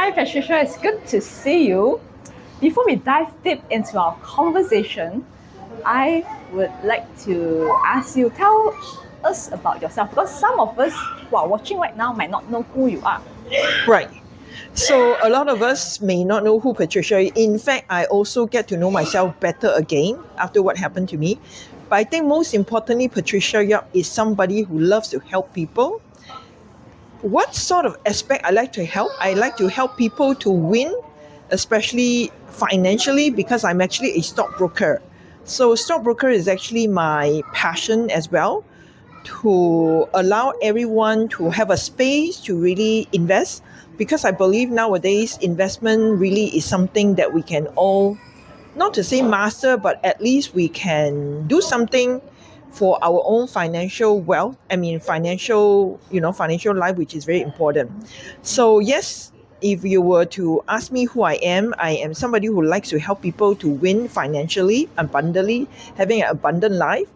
Hi Patricia, it's good to see you. Before we dive deep into our conversation, I would like to ask you, tell us about yourself, because some of us who are watching right now might not know who you are. Right. So a lot of us may not know who Patricia is. In fact, I also get to know myself better again after what happened to me. But I think most importantly, Patricia Yap is somebody who loves to help people. What sort of aspect I like to help? I like to help people to win, especially financially, because I'm actually a stockbroker. So stockbroker is actually my passion as well, to allow everyone to have a space to really invest, because I believe nowadays investment really is something that we can all, not to say master, but at least we can do something for our own financial wealth. Financial life, which is very important. So yes, if you were to ask me who I am somebody who likes to help people to win financially, abundantly, having an abundant life.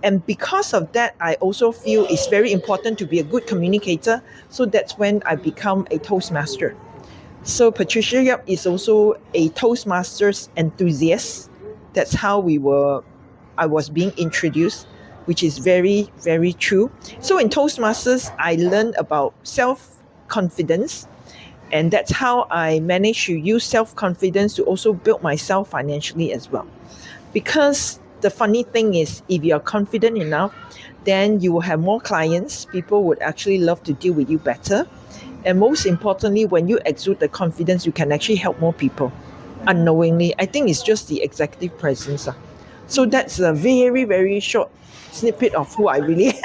And because of that, I also feel it's very important to be a good communicator. So that's when I become a Toastmaster. So Patricia Yap is also a Toastmasters enthusiast. That's how I was being introduced, which is very, very true. So in Toastmasters, I learned about self-confidence. And that's how I managed to use self-confidence to also build myself financially as well. Because the funny thing is, if you're confident enough, then you will have more clients. People would actually love to deal with you better. And most importantly, when you exude the confidence, you can actually help more people unknowingly. I think it's just the executive presence. So that's a very, very short snippet of who I really am.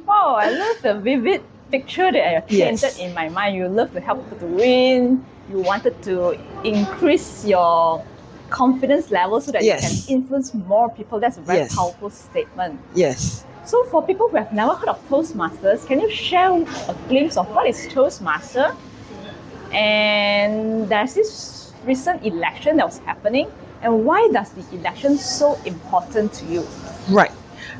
Wow, I love the vivid picture that I have painted in my mind. You love to help people to win. You wanted to increase your confidence level so that you can influence more people. That's a very powerful statement. Yes. So for people who have never heard of Toastmasters, can you share a glimpse of what is Toastmaster? And there's this recent election that was happening, and why does the election so important to you? Right.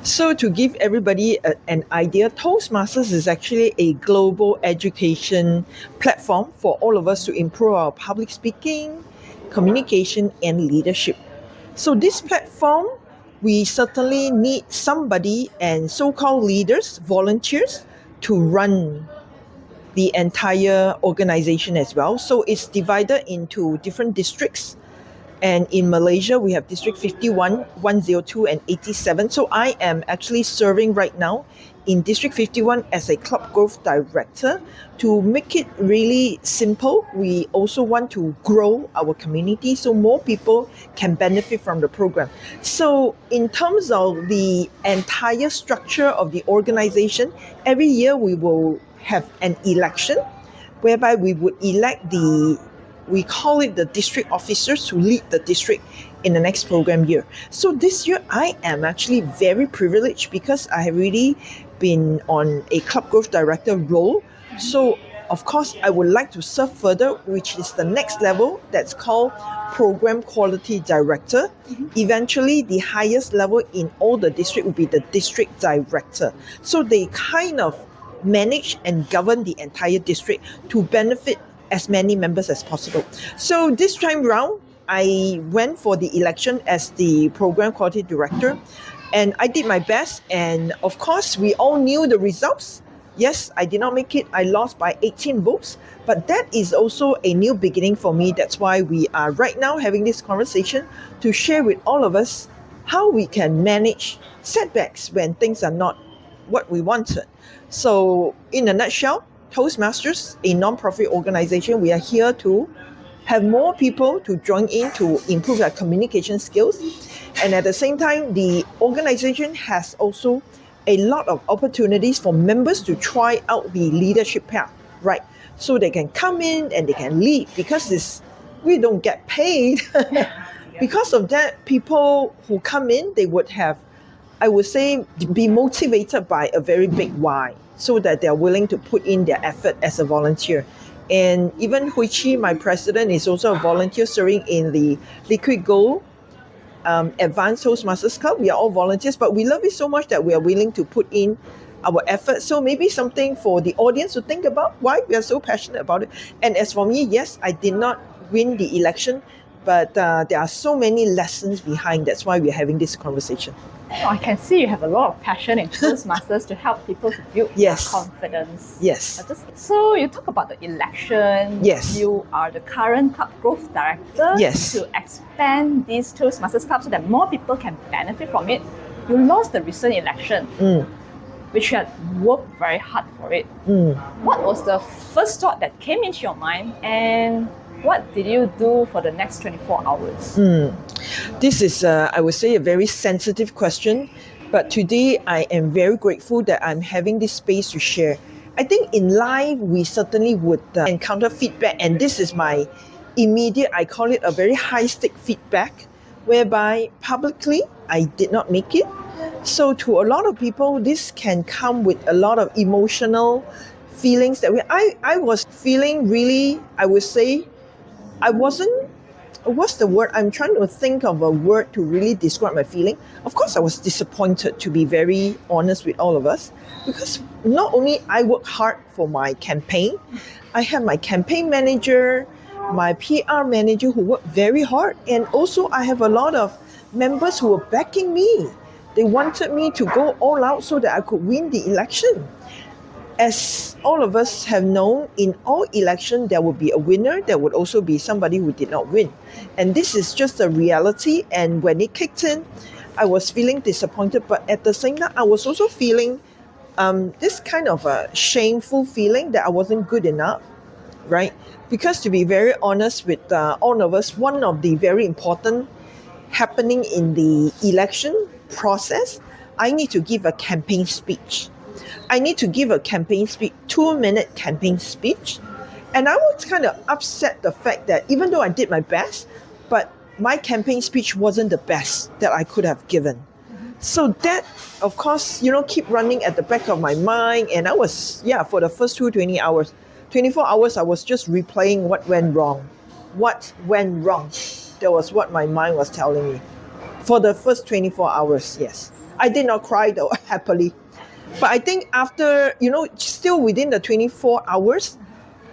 So to give everybody an idea, Toastmasters is actually a global education platform for all of us to improve our public speaking, communication, and leadership. So this platform, we certainly need somebody and so-called leaders, volunteers, to run the entire organization as well. So it's divided into different districts. And in Malaysia, we have District 51, 102, and 87. So I am actually serving right now in District 51 as a club growth director. To make it really simple, we also want to grow our community so more people can benefit from the program. So in terms of the entire structure of the organization, every year we will have an election whereby we would elect we call it the district officers to lead the district in the next program year. So this year, I am actually very privileged because I have really been on a club growth director role. So, of course, I would like to serve further, which is the next level that's called program quality director. Eventually, the highest level in all the district will be the district director. So they kind of manage and govern the entire district to benefit as many members as possible. So this time round, I went for the election as the program quality director, and I did my best. And of course, we all knew the results. Yes, I did not make it. I lost by 18 votes, but that is also a new beginning for me. That's why we are right now having this conversation to share with all of us how we can manage setbacks when things are not what we wanted. So in a nutshell, Toastmasters, a non-profit organization, we are here to have more people to join in to improve their communication skills. And at the same time, the organization has also a lot of opportunities for members to try out the leadership path, right? So they can come in and they can lead, because we don't get paid. Because of that, people who come in, they would have, I would say, be motivated by a very big why, so that they're willing to put in their effort as a volunteer. And even Hui Chi, my president, is also a volunteer serving in the Liquid Gold Advanced Toastmasters Club. We are all volunteers, but we love it so much that we are willing to put in our efforts. So maybe something for the audience to think about why we are so passionate about it. And as for me, yes, I did not win the election, but there are so many lessons behind. That's why we're having this conversation. Oh, I can see you have a lot of passion in Toastmasters to help people to build Yes. their confidence. Yes. So you talk about the election. Yes. You are the current club growth director. Yes. To expand these Toastmasters clubs so that more people can benefit from it. You lost the recent election, which you had worked very hard for it. What was the first thought that came into your mind, and what did you do for the next 24 hours? This is, I would say, a very sensitive question, but today I am very grateful that I'm having this space to share. I think in life, we certainly would encounter feedback, and this is my immediate, I call it a very high-stake feedback, whereby publicly, I did not make it. So to a lot of people, this can come with a lot of emotional feelings that I was feeling really, I would say, I wasn't, what's the word? I'm trying to think of a word to really describe my feeling. Of course, I was disappointed, to be very honest with all of us, because not only I worked hard for my campaign, I had my campaign manager, my PR manager who worked very hard, and also I have a lot of members who were backing me. They wanted me to go all out so that I could win the election. As all of us have known, in all elections, there would be a winner. There would also be somebody who did not win. And this is just a reality. And when it kicked in, I was feeling disappointed. But at the same time, I was also feeling this kind of a shameful feeling that I wasn't good enough, right? Because to be very honest with all of us, one of the very important happening in the election process, I need to give a campaign speech. I need to give a campaign speech, 2-minute campaign speech. And I was kind of upset the fact that even though I did my best, but my campaign speech wasn't the best that I could have given. So that, of course, keep running at the back of my mind. And I was, for the first 24 hours, I was just replaying what went wrong. What went wrong? That was what my mind was telling me. For the first 24 hours, yes. I did not cry though, happily. But I think after, still within the 24 hours,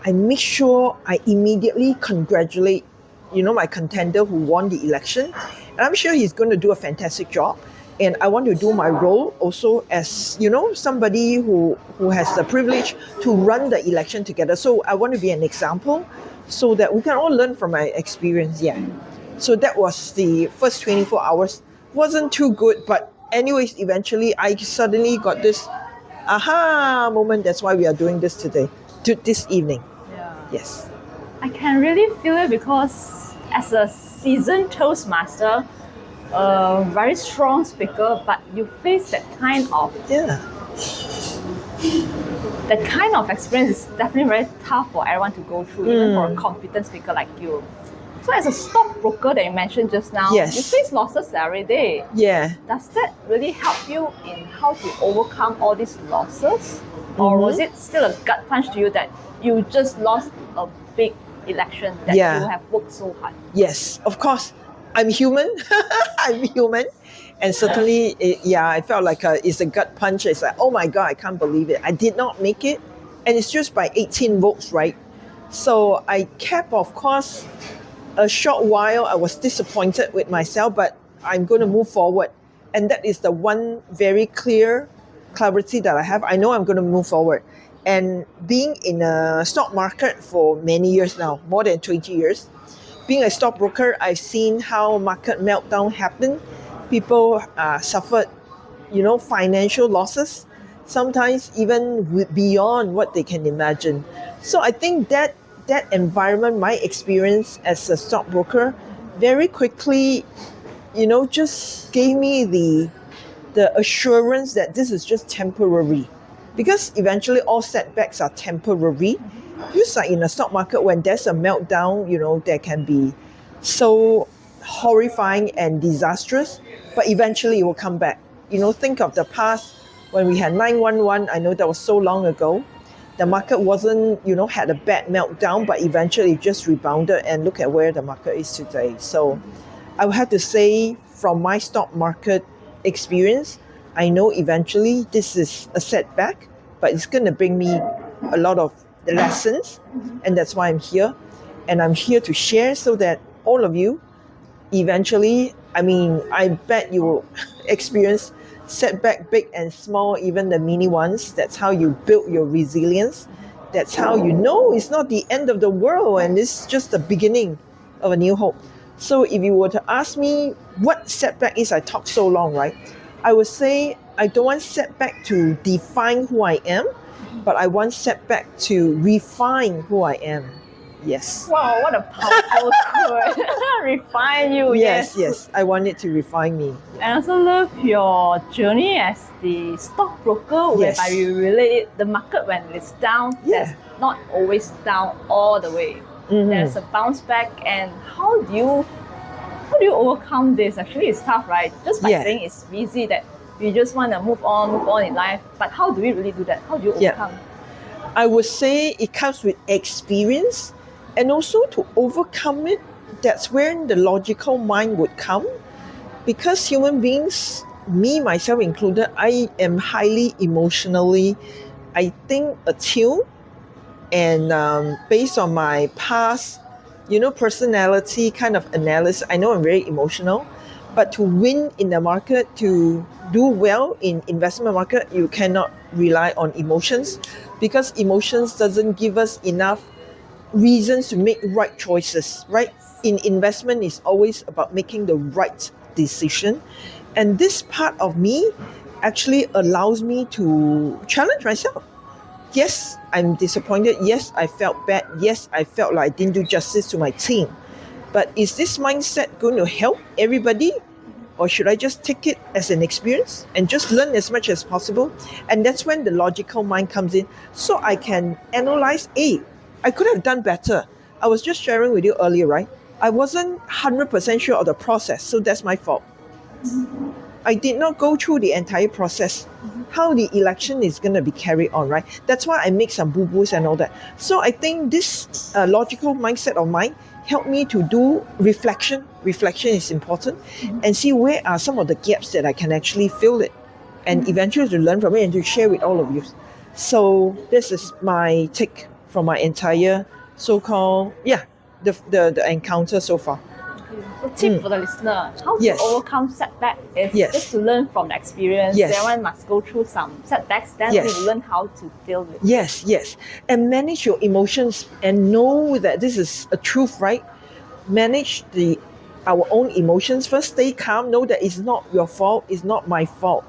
I make sure I immediately congratulate, my contender who won the election. And I'm sure he's going to do a fantastic job. And I want to do my role also as, somebody who has the privilege to run the election together. So I want to be an example so that we can all learn from my experience. So that was the first 24 hours. Wasn't too good, but anyways, eventually I suddenly got this aha moment. That's why we are doing this today, this evening. Yes. I can really feel it because as a seasoned Toastmaster, a very strong speaker, but you face that kind of experience is definitely very tough for everyone to go through, even for a competent speaker like you. So as a stockbroker that you mentioned just now, you face losses every day. Does that really help you in how to overcome all these losses? Or was it still a gut punch to you that you just lost a big election that you have worked so hard? Yes, of course. I'm human. I'm human. And certainly, I felt like it's a gut punch. It's like, oh my God, I can't believe it. I did not make it. And it's just by 18 votes, right? So I kept, of course, a short while. I was disappointed with myself, but I'm going to move forward. And that is the one very clear clarity that I have. I know I'm going to move forward. And being in a stock market for many years now, more than 20 years, being a stockbroker, I've seen how market meltdown happened. People suffered, financial losses, sometimes even beyond what they can imagine. So I think that environment, my experience as a stockbroker, very quickly, just gave me the assurance that this is just temporary. Because eventually all setbacks are temporary. Just like in the stock market, when there's a meltdown, there can be so horrifying and disastrous, but eventually it will come back. Think of the past when we had 911. I know that was so long ago. The market wasn't, had a bad meltdown, but eventually it just rebounded, and look at where the market is today. So I would have to say, from my stock market experience, I know eventually this is a setback, but it's going to bring me a lot of lessons, and that's why I'm here. And I'm here to share so that all of you eventually, I bet you will experience setback, big and small, even the mini ones. That's how you build your resilience. That's how you know it's not the end of the world and it's just the beginning of a new hope. So if you were to ask me what setback is, I talk so long, right? I would say I don't want setback to define who I am, but I want setback to refine who I am. Yes. Wow, what a powerful quote. Refine you, Yes. I want it to refine me. I also love your journey as the stockbroker, Yes. whereby you relate the market when it's down, Yeah. that's not always down all the way. Mhm. There's a bounce back, and how do you overcome this? Actually, it's tough, right? Just by Yeah. saying it's easy that you just want to move on in life, but how do we really do that? How do you Yeah. overcome? I would say it comes with experience, and also to overcome it, that's where the logical mind would come. Because human beings, me, myself included, I am highly emotionally, I think, attuned. And based on my past, personality kind of analysis, I know I'm very emotional. But to win in the market, to do well in investment market, you cannot rely on emotions, because emotions doesn't give us enough reasons to make right choices, right? In investment, it's always about making the right decision. And this part of me actually allows me to challenge myself. Yes, I'm disappointed. Yes, I felt bad. Yes, I felt like I didn't do justice to my team. But is this mindset going to help everybody? Or should I just take it as an experience and just learn as much as possible? And that's when the logical mind comes in. So I can analyze, I could have done better. I was just sharing with you earlier, right? I wasn't 100% sure of the process, so that's my fault. I did not go through the entire process. How the election is going to be carried on, right? That's why I make some boo-boos and all that. So I think this logical mindset of mine helped me to do reflection. Reflection is important, and see where are some of the gaps that I can actually fill it, and eventually to learn from it and to share with all of you. So this is my take from my entire so-called, the encounter so far. So tip for the listener, how to Yes. overcome setback is Yes. just to learn from the experience. Yes. Everyone must go through some setbacks, then Yes. we learn how to deal with it. Yes. And manage your emotions and know that this is a truth, right? Manage our own emotions first. Stay calm. Know that it's not your fault. It's not my fault.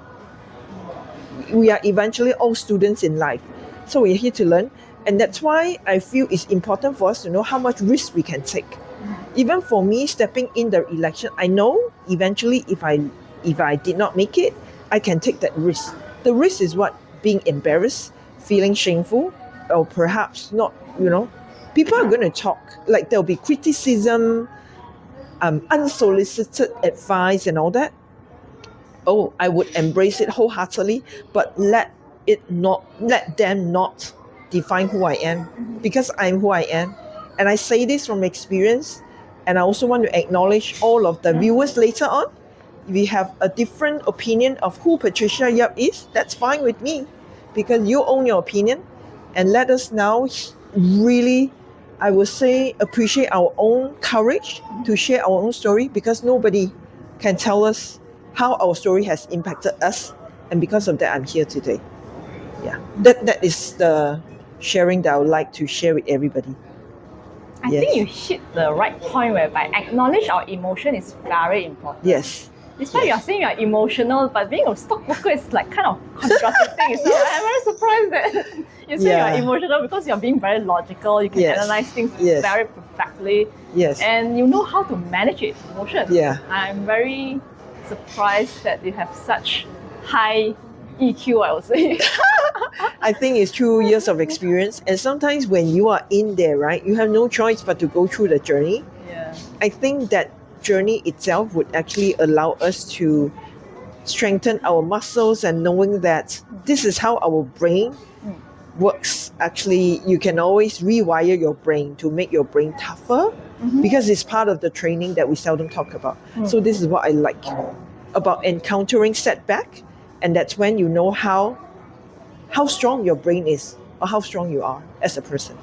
We are eventually all students in life. So we're here to learn. And that's why I feel it's important for us to know how much risk we can take. Even for me, stepping in the election, I know eventually if I did not make it, I can take that risk. The risk is what? Being embarrassed, feeling shameful, or perhaps not, people are going to talk. Like there'll be criticism, unsolicited advice and all that. Oh, I would embrace it wholeheartedly, but let them not define who I am, because I'm who I am. And I say this from experience, and I also want to acknowledge all of the viewers later on. If you have a different opinion of who Patricia Yap is, that's fine with me, because you own your opinion. And let us now really, I would say, appreciate our own courage to share our own story, because nobody can tell us how our story has impacted us. And because of that, I'm here today. Yeah, that is the sharing that I would like to share with everybody. I think you hit the right point whereby acknowledge our emotion is very important. Yes. Despite you're saying you're emotional, but being a stockbroker is like kind of contradicting. So I'm very surprised that you say you're emotional, because you're being very logical. You can analyze things very perfectly. Yes. And you know how to manage your emotion. Yeah. I'm very surprised that you have such high EQ, I would say. I think it's through years of experience. And sometimes when you are in there, right, you have no choice but to go through the journey. Yeah. I think that journey itself would actually allow us to strengthen our muscles, and knowing that this is how our brain works. Actually, you can always rewire your brain to make your brain tougher, because it's part of the training that we seldom talk about. So this is what I like about encountering setback And that's when you know how strong your brain is or how strong you are as a person.